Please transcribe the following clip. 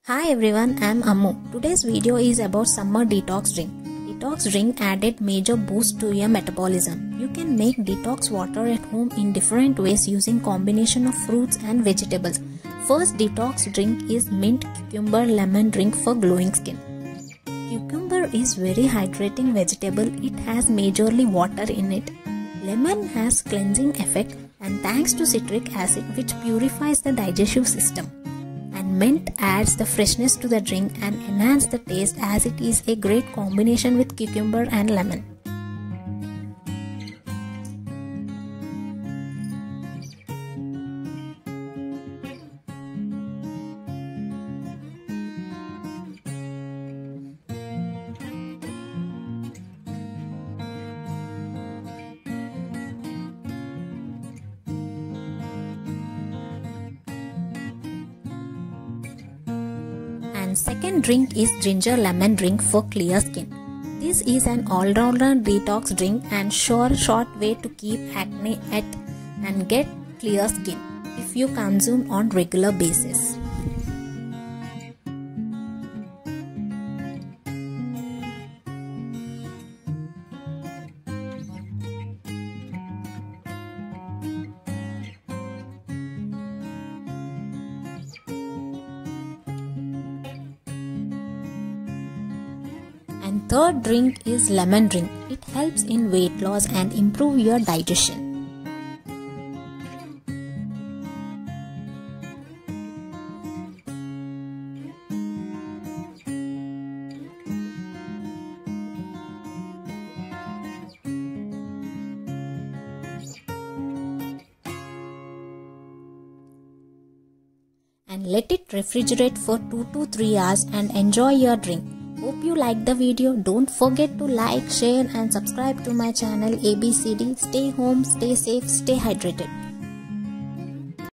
Hi everyone, I'm Ammu. Today's video is about summer detox drink. Detox drink added major boost to your metabolism. You can make detox water at home in different ways using combination of fruits and vegetables. First detox drink is mint cucumber lemon drink for glowing skin. Cucumber is very hydrating vegetable. It has majorly water in it. Lemon has cleansing effect and thanks to citric acid which purifies the digestive system. And mint adds the freshness to the drink and enhance the taste as it is a great combination with cucumber and lemon. And second drink is ginger lemon drink for clear skin. This is an all-rounder detox drink and short way to keep acne at and get clear skin if you consume on regular basis. And third drink is lemon drink. It helps in weight loss and improve your digestion. And let it refrigerate for 2 to 3 hours and enjoy your drink. Hope you liked the video. Don't forget to like, share and subscribe to my channel ABCD. Stay home, stay safe, stay hydrated.